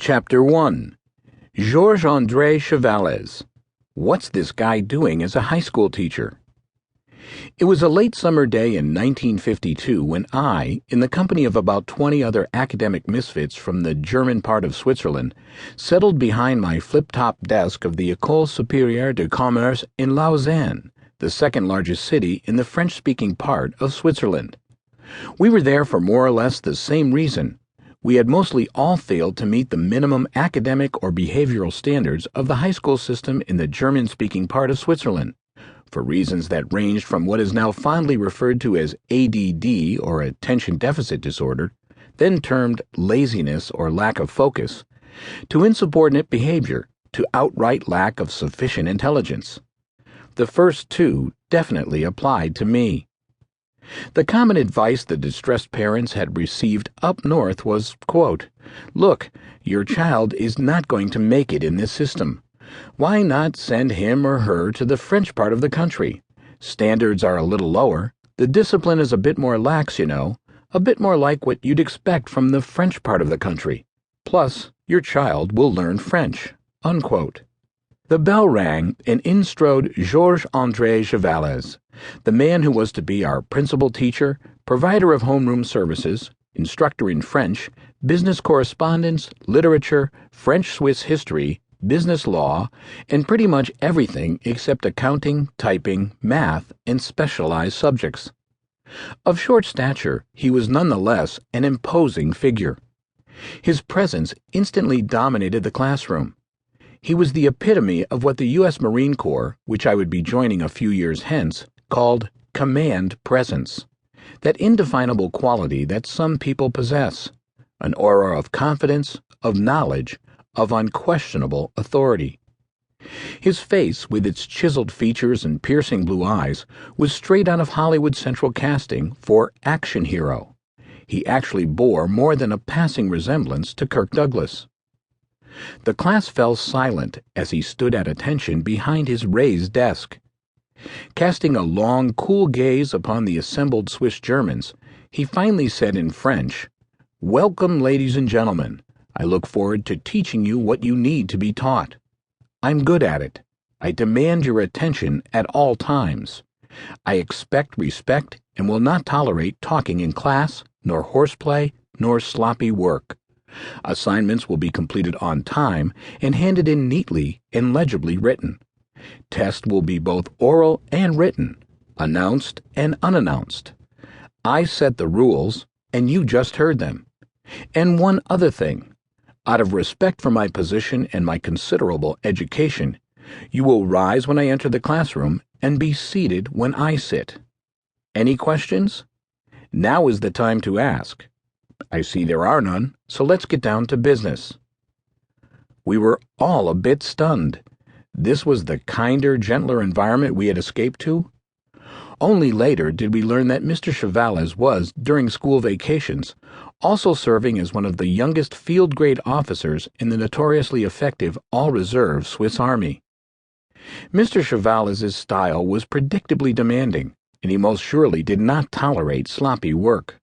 Chapter 1. Georges-André Chevallez. What's this guy doing as a high school teacher? It was a late summer day in 1952 when I, in the company of about 20 other academic misfits from the German part of Switzerland, settled behind my flip-top desk of the École Supérieure de Commerce in Lausanne, the second largest city in the French-speaking part of Switzerland. We were there for more or less the same reason. We had mostly all failed to meet the minimum academic or behavioral standards of the high school system in the German-speaking part of Switzerland, for reasons that ranged from what is now fondly referred to as ADD or attention deficit disorder, then termed laziness or lack of focus, to insubordinate behavior, to outright lack of sufficient intelligence. The first two definitely applied to me. The common advice the distressed parents had received up north was, quote, "Look, your child is not going to make it in this system. Why not send him or her to the French part of the country? Standards are a little lower, the discipline is a bit more lax, you know, a bit more like what you'd expect from the French part of the country. Plus, your child will learn French." Unquote. The bell rang, and in strode Georges-André Chevallez, the man who was to be our principal teacher, provider of homeroom services, instructor in French, business correspondence, literature, French-Swiss history, business law, and pretty much everything except accounting, typing, math, and specialized subjects. Of short stature, he was nonetheless an imposing figure. His presence instantly dominated the classroom. He was the epitome of what the U.S. Marine Corps, which I would be joining a few years hence, called command presence, that indefinable quality that some people possess, an aura of confidence, of knowledge, of unquestionable authority. His face, with its chiseled features and piercing blue eyes, was straight out of Hollywood central casting for action hero. He actually bore more than a passing resemblance to Kirk Douglas. The class fell silent as he stood at attention behind his raised desk. Casting a long, cool gaze upon the assembled Swiss Germans, he finally said in French, "Welcome, ladies and gentlemen. I look forward to teaching you what you need to be taught. I'm good at it. I demand your attention at all times. I expect respect and will not tolerate talking in class, nor horseplay, nor sloppy work. Assignments will be completed on time and handed in neatly and legibly written. Tests will be both oral and written, announced and unannounced. I set the rules, and you just heard them. And one other thing. Out of respect for my position and my considerable education, you will rise when I enter the classroom and be seated when I sit. Any questions? Now is the time to ask. I see there are none, so let's get down to business." We were all a bit stunned. This was the kinder, gentler environment we had escaped to? Only later did we learn that Mr. Chevallez was, during school vacations, also serving as one of the youngest field-grade officers in the notoriously effective all-reserve Swiss Army. Mr. Chevallez's style was predictably demanding, and he most surely did not tolerate sloppy work.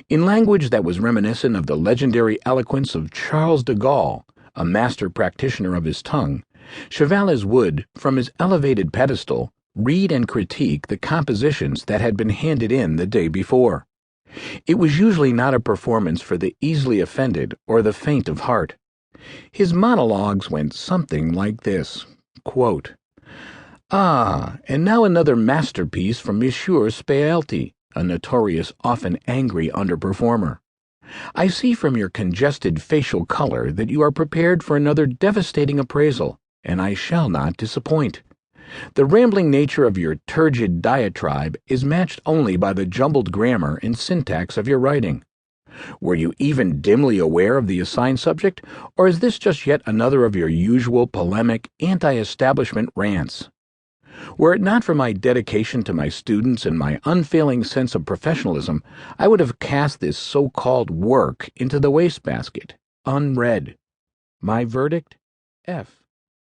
In language that was reminiscent of the legendary eloquence of Charles de Gaulle, a master practitioner of his tongue, Chevallez would, from his elevated pedestal, read and critique the compositions that had been handed in the day before. It was usually not a performance for the easily offended or the faint of heart. His monologues went something like this, quote, "Ah, and now another masterpiece from Monsieur Spealty, a notorious, often angry underperformer. I see from your congested facial color that you are prepared for another devastating appraisal, and I shall not disappoint. The rambling nature of your turgid diatribe is matched only by the jumbled grammar and syntax of your writing. Were you even dimly aware of the assigned subject, or is this just yet another of your usual polemic, anti-establishment rants? Were it not for my dedication to my students and my unfailing sense of professionalism, I would have cast this so-called work into the wastebasket, unread. My verdict? F."